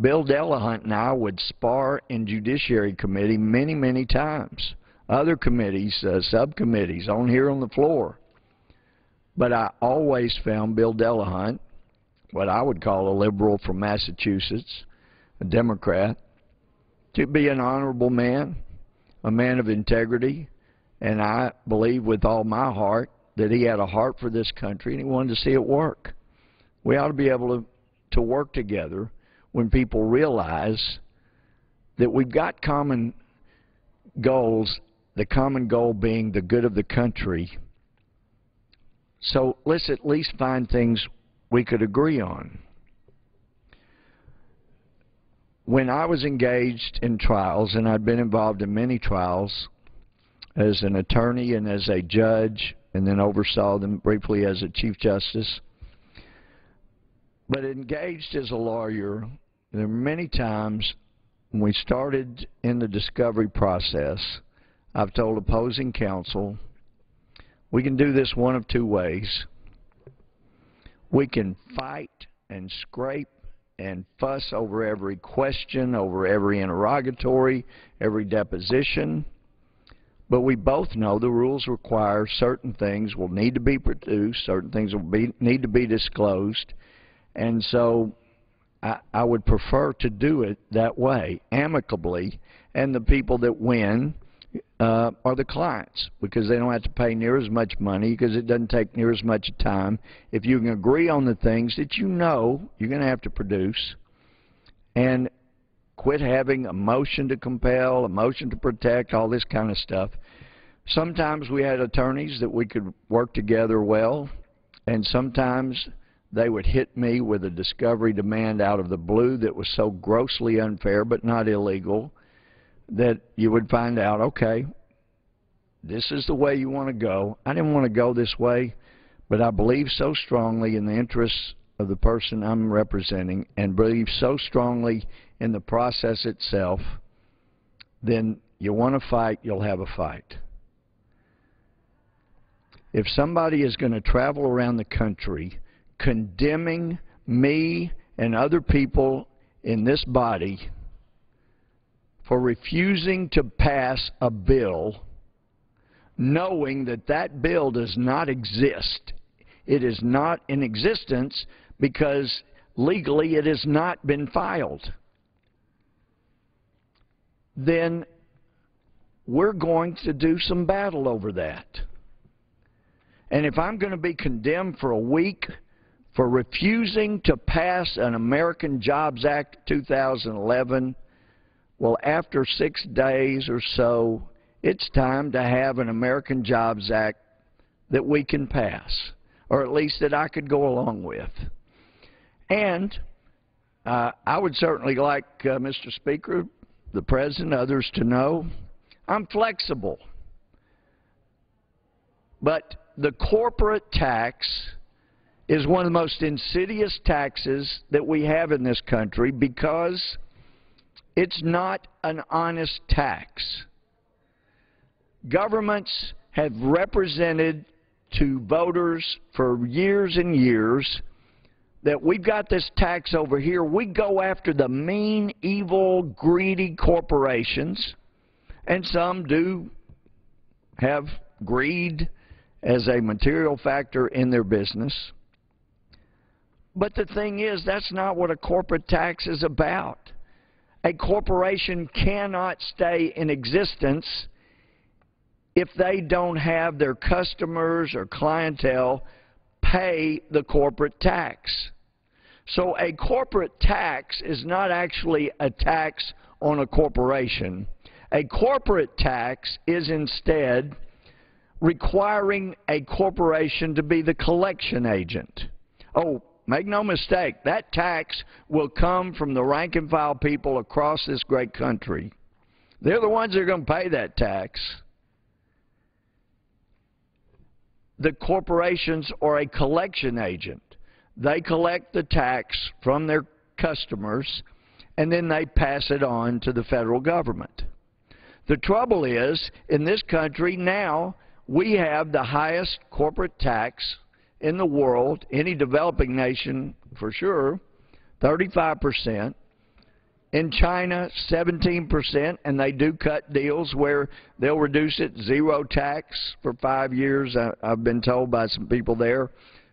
Bill Delahunt and I would spar in Judiciary Committee many, many times. Other committees, subcommittees, on here on the floor. But I always found Bill Delahunt, what I would call a liberal from Massachusetts, a Democrat, to be an honorable man, a man of integrity, and I believe with all my heart that he had a heart for this country and he wanted to see it work. We ought to be able to work together when people realize that we've got common goals, the common goal being the good of the country. So let's at least find things we could agree on. When I was engaged in trials, and I'd been involved in many trials as an attorney and as a judge, and then oversaw them briefly as a Chief Justice, but engaged as a lawyer, there were many times when we started in the discovery process, I've told opposing counsel, we can do this one of two ways. We can fight and scrape and fuss over every question, over every interrogatory, every deposition, but we both know the rules require certain things will need to be produced, certain things will need to be disclosed, and so I would prefer to do it that way, amicably, and the people that win are the clients, because they don't have to pay near as much money, because it doesn't take near as much time. If you can agree on the things that you know you're going to have to produce, and quit having a motion to compel, a motion to protect, all this kind of stuff. Sometimes we had attorneys that we could work together well, and sometimes they would hit me with a discovery demand out of the blue that was so grossly unfair but not illegal that you would find out, okay, this is the way you want to go. I didn't want to go this way, but I believe so strongly in the interests of the person I'm representing and believe so strongly in the process itself, then you want to fight, you'll have a fight. If somebody is going to travel around the country condemning me and other people in this body for refusing to pass a bill, knowing that that bill does not exist, it is not in existence because legally it has not been filed, then we're going to do some battle over that. And if I'm going to be condemned for a week for refusing to pass an American Jobs Act 2011, well, after 6 days or so, it's time to have an American Jobs Act that we can pass, or at least that I could go along with. And I would certainly like, Mr. Speaker, the President, others to know, I'm flexible. But the corporate tax is one of the most insidious taxes that we have in this country because It's not an honest tax. Governments have represented to voters for years and years that we've got this tax over here. We go after the mean, evil, greedy corporations, and some do have greed as a material factor in their business. But the thing is, that's not what a corporate tax is about. A corporation cannot stay in existence if they don't have their customers or clientele pay the corporate tax. So a corporate tax is not actually a tax on a corporation. A corporate tax is instead requiring a corporation to be the collection agent. Oh, make no mistake, that tax will come from the rank and file people across this great country. They're the ones that are going to pay that tax. The corporations are a collection agent. They collect the tax from their customers, and then they pass it on to the federal government. The trouble is, in this country now, we have the highest corporate tax in the world, any developing nation for sure, 35%. In China, 17%, and they do cut deals where they'll reduce it, zero tax for 5 years. I've been told by some people there,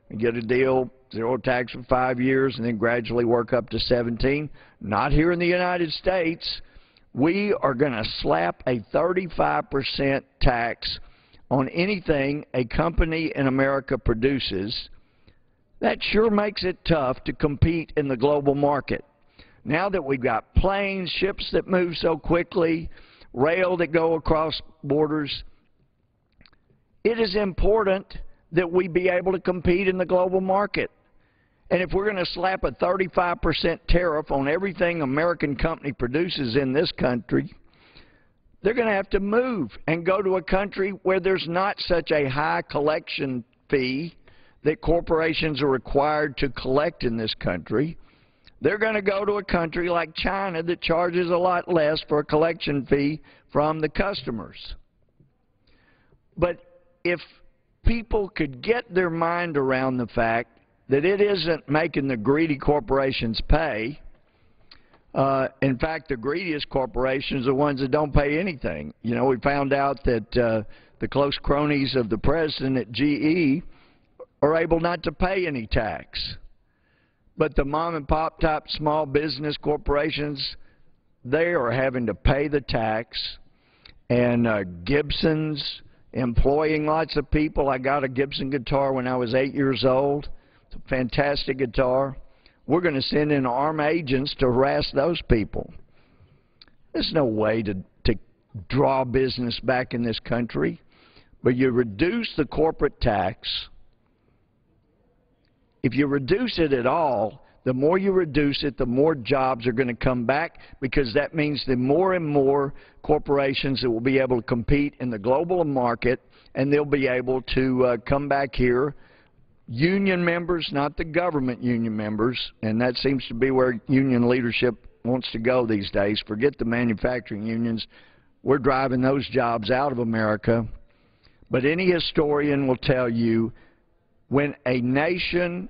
and get a deal, zero tax for 5 years, and then gradually work up to 17. Not here in the United States. We are going to slap a 35% tax on anything a company in America produces. That sure makes it tough to compete in the global market. Now that we've got planes, ships that move so quickly, rail that go across borders, it is important that we be able to compete in the global market. And if we're going to slap a 35% tariff on everything American company produces in this country, they're going to have to move and go to a country where there's not such a high collection fee that corporations are required to collect in this country. They're going to go to a country like China that charges a lot less for a collection fee from the customers. But if people could get their mind around the fact that it isn't making the greedy corporations pay, in fact, the greediest corporations are the ones that don't pay anything. You know, we found out that the close cronies of the president at GE are able not to pay any tax. But the mom and pop type small business corporations, they are having to pay the tax. And Gibson's employing lots of people. I got a Gibson guitar when I was 8 years old. It's a fantastic guitar. We're going to send in armed agents to harass those people. There's no way to draw business back in this country. But you reduce the corporate tax. If you reduce it at all, the more you reduce it, the more jobs are going to come back, because that means the more and more corporations that will be able to compete in the global market, and they'll be able to come back here. Union members, not the government union members, and that seems to be where union leadership wants to go these days. Forget the manufacturing unions. We're driving those jobs out of America. But any historian will tell you, when a nation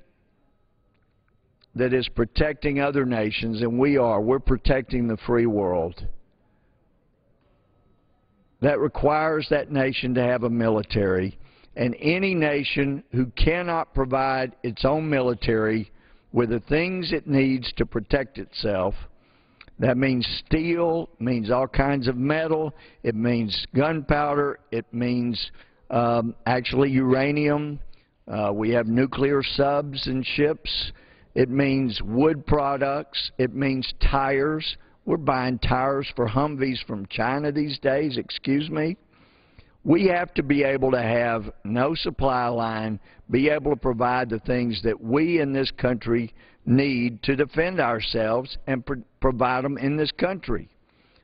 that is protecting other nations, and we're protecting the free world, that requires that nation to have a military. And any nation who cannot provide its own military with the things it needs to protect itself, that means steel, means all kinds of metal, it means gunpowder, it means actually uranium. We have nuclear subs and ships. It means wood products. It means tires. We're buying tires for Humvees from China these days, excuse me. We have to be able to have no supply line, be able to provide the things that we in this country need to defend ourselves and provide them in this country.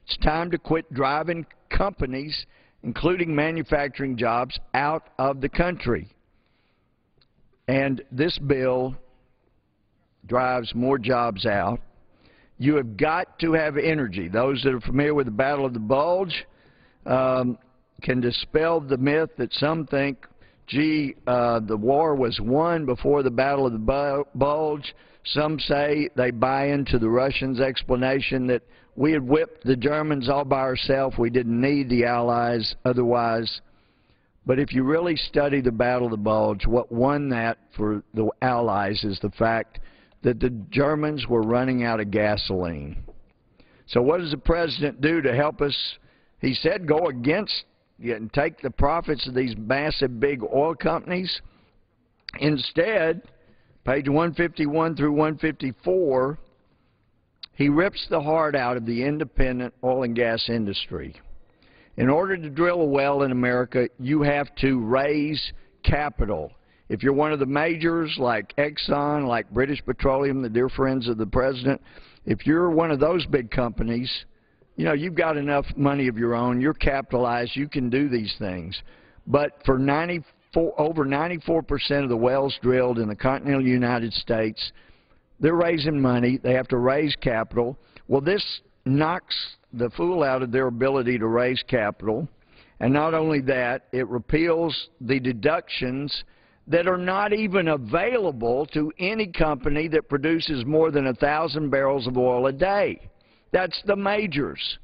It's time to quit driving companies, including manufacturing jobs, out of the country. And this bill drives more jobs out. You have got to have energy. Those that are familiar with the Battle of the Bulge can dispel the myth that some think, gee, the war was won before the Battle of the Bulge. Some say they buy into the Russians' explanation that we had whipped the Germans all by ourselves. We didn't need the Allies otherwise. But if you really study the Battle of the Bulge, what won that for the Allies is the fact that the Germans were running out of gasoline. So what does the President do to help us? He said go against and take the profits of these massive big oil companies. Instead, page 151 through 154, he rips the heart out of the independent oil and gas industry. In order to drill a well in America, you have to raise capital. If you're one of the majors like Exxon, like British Petroleum, the dear friends of the President, if you're one of those big companies, you know, you've got enough money of your own, you're capitalized, you can do these things. But for over 94% of the wells drilled in the continental United States, they're raising money, they have to raise capital. Well, this knocks the fool out of their ability to raise capital. And not only that, it repeals the deductions that are not even available to any company that produces more than 1,000 barrels of oil a day. That's the majors.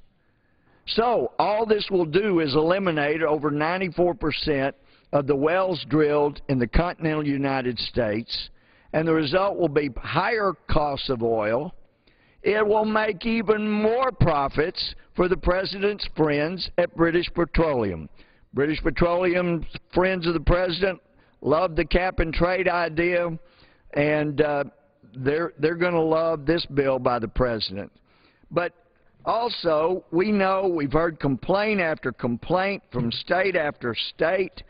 So all this will do is eliminate over 94% of the wells drilled in the continental United States, and the result will be higher costs of oil. It will make even more profits for the President's friends at British Petroleum. British Petroleum's friends of the President love the cap-and-trade idea, and they're going to love this bill by the President. But also, we know we've heard complaint after complaint from state after state,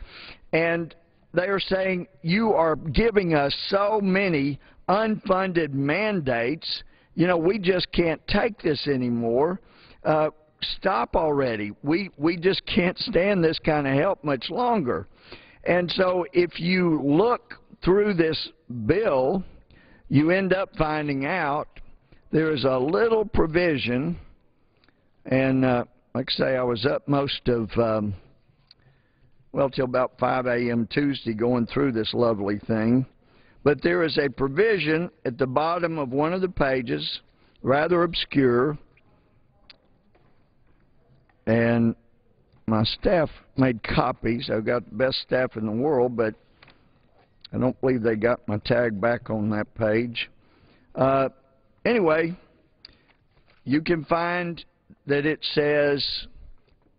and they are saying you are giving us so many unfunded mandates. You know, we just can't take this anymore. Stop already. We just can't stand this kind of help much longer. And so if you look through this bill, you end up finding out there is a little provision, and like I say, I was up most of, well, till about 5 a.m. Tuesday going through this lovely thing. But there is a provision at the bottom of one of the pages, rather obscure, and my staff made copies. I've got the best staff in the world, but I don't believe they got my tag back on that page. Anyway, you can find that it says,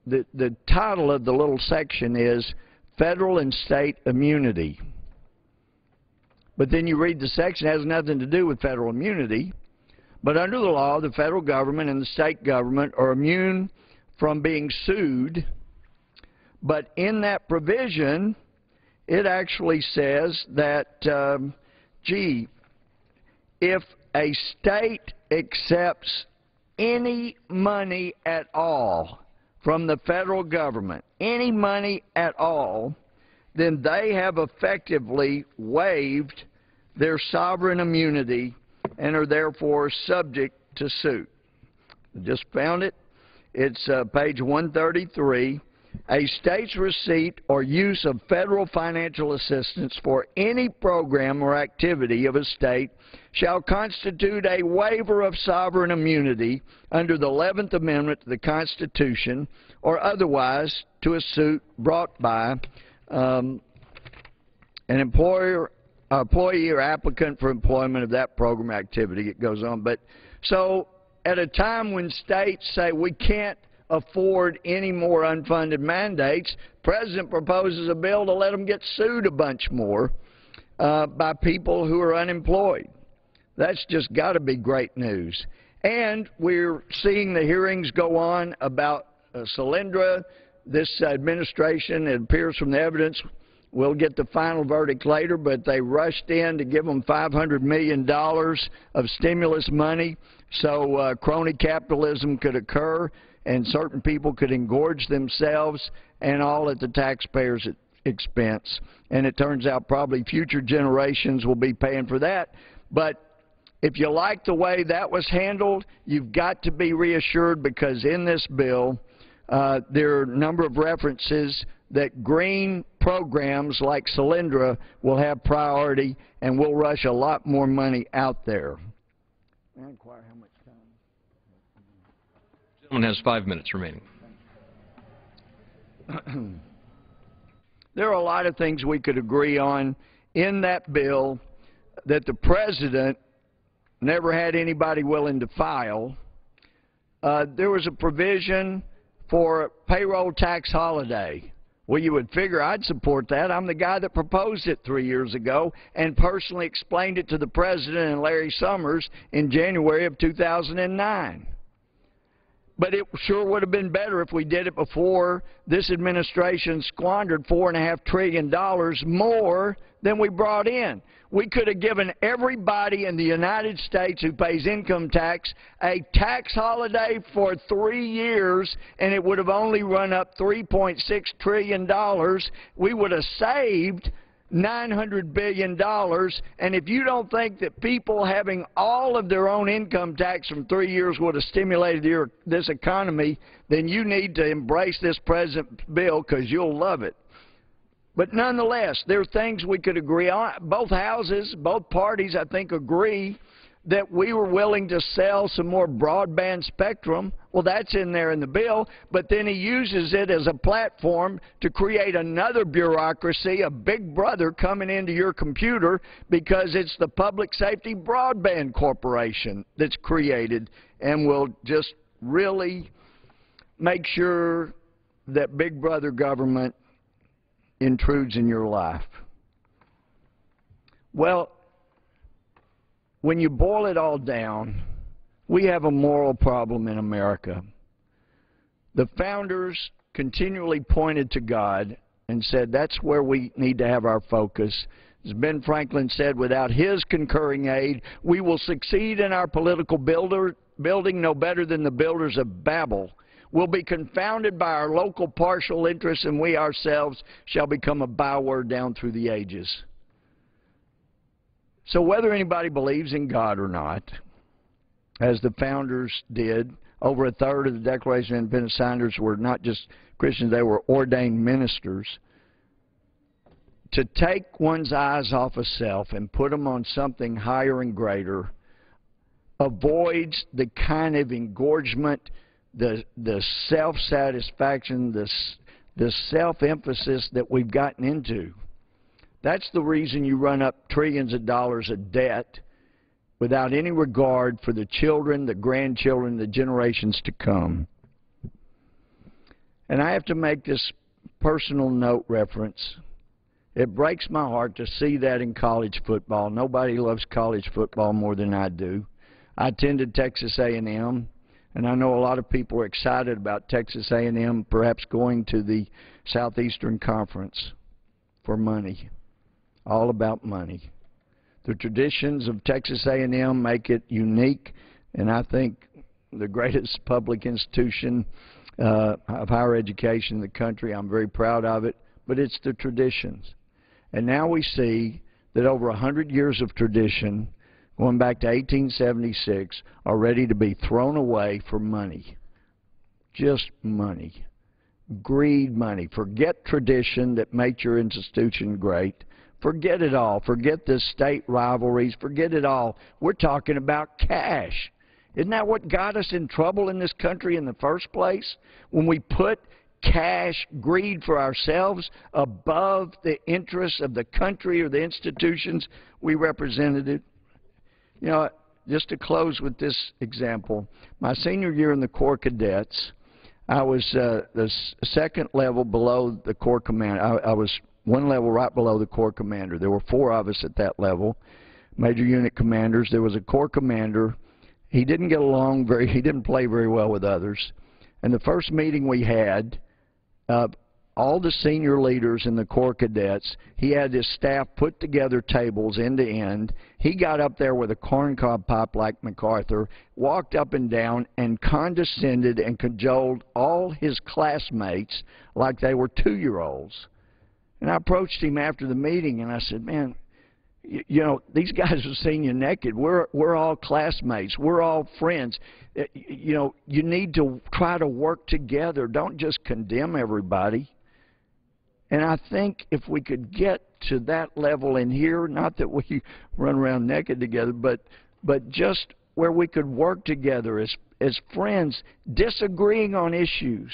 the title of the little section is Federal and State Immunity. But then you read the section, it has nothing to do with federal immunity. But under the law, the federal government and the state government are immune from being sued. But in that provision, it actually says that, gee, if a state accepts any money at all from the federal government, any money at all, then they have effectively waived their sovereign immunity and are therefore subject to suit. I just found it. It's page 133. A state's receipt or use of federal financial assistance for any program or activity of a state shall constitute a waiver of sovereign immunity under the 11th Amendment to the Constitution or otherwise to a suit brought by an employee or applicant for employment of that program activity. It goes on. But so at a time when states say we can't afford any more unfunded mandates, the President proposes a bill to let them get sued a bunch more by people who are unemployed. That's just got to be great news. And we're seeing the hearings go on about Solyndra. This administration, it appears from the evidence, will get the final verdict later, but they rushed in to give them $500 million of stimulus money so crony capitalism could occur and certain people could engorge themselves, and all at the taxpayers' expense. And it turns out probably future generations will be paying for that. But If you like the way that was handled, you've got to be reassured, because in this bill there are a number of references that green programs like Solyndra will have priority, and we'll rush a lot more money out there. May I inquire how much time? The gentleman has 5 minutes remaining. There are a lot of things we could agree on in that bill that the President never had anybody willing to file. There was a provision for payroll tax holiday. Well, you would figure I'd support that. I'm the guy that proposed it 3 years ago and personally explained it to the President and Larry Summers in January of 2009. But it sure would have been better if we did it before this administration squandered $4.5 trillion more than we brought in. We could have given everybody in the United States who pays income tax a tax holiday for 3 years, and it would have only run up $3.6 trillion. We would have saved $900 billion, and if you don't think that people having all of their own income tax from 3 years would have stimulated this economy, then you need to embrace this President's bill, because you'll love it. But nonetheless, there are things we could agree on. Both houses, both parties, I think, agree that we were willing to sell some more broadband spectrum. Well, that's in there in the bill, but then he uses it as a platform to create another bureaucracy, a big brother coming into your computer, because it's the Public Safety Broadband Corporation that's created and will just really make sure that big brother government intrudes in your life. Well, when you boil it all down, we have a moral problem in America. The founders continually pointed to God and said that's where we need to have our focus. As Ben Franklin said, without his concurring aid, we will succeed in our political building no better than the builders of Babel. We'll be confounded by our local partial interests, and we ourselves shall become a byword down through the ages. So whether anybody believes in God or not, as the founders did, over a third of the Declaration of Independence signers were not just Christians, they were ordained ministers. To take one's eyes off of self and put them on something higher and greater avoids the kind of engorgement, the self-satisfaction, the self-emphasis that we've gotten into. That's the reason you run up trillions of dollars of debt without any regard for the children, the grandchildren, the generations to come. And I have to make this personal note reference. It breaks my heart to see that in college football. Nobody loves college football more than I do. I attended Texas A&M, and I know a lot of people are excited about Texas A&M perhaps going to the Southeastern Conference for money. All about money. The traditions of Texas A&M make it unique, and I think the greatest public institution of higher education in the country. I'm very proud of it, but it's the traditions. And now we see that over 100 years of tradition, going back to 1876, are ready to be thrown away for money. Just money. Greed money. Forget tradition that makes your institution great. Forget it all. Forget the state rivalries. Forget it all. We're talking about cash. Isn't that what got us in trouble in this country in the first place? When we put cash, greed for ourselves above the interests of the country or the institutions we represented. You know, just to close with this example, my senior year in the Corps Cadets, I was the second level below the Corps Commander. I was one level right below the Corps Commander. There were 4 of us at that level, major unit commanders. There was a Corps Commander. He didn't get along he didn't play very well with others. And the first meeting we had, all the senior leaders in the Corps Cadets, he had his staff put together tables end to end. He got up there with a corncob pipe like MacArthur, walked up and down and condescended and cajoled all his classmates like they were 2-year-olds. And I approached him after the meeting and I said, man, You know, these guys have seen you naked. We're all classmates. We're all friends. You know, you need to try to work together. Don't just condemn everybody. And I think if we could get to that level in here, not that we run around naked together, but just where we could work together as friends, disagreeing on issues.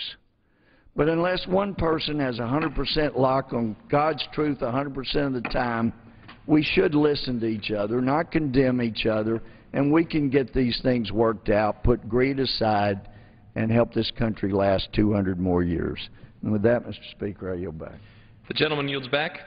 But unless one person has 100% lock on God's truth 100% of the time, we should listen to each other, not condemn each other, and we can get these things worked out, put greed aside, and help this country last 200 more years. And with that, Mr. Speaker, I yield back. The gentleman yields back.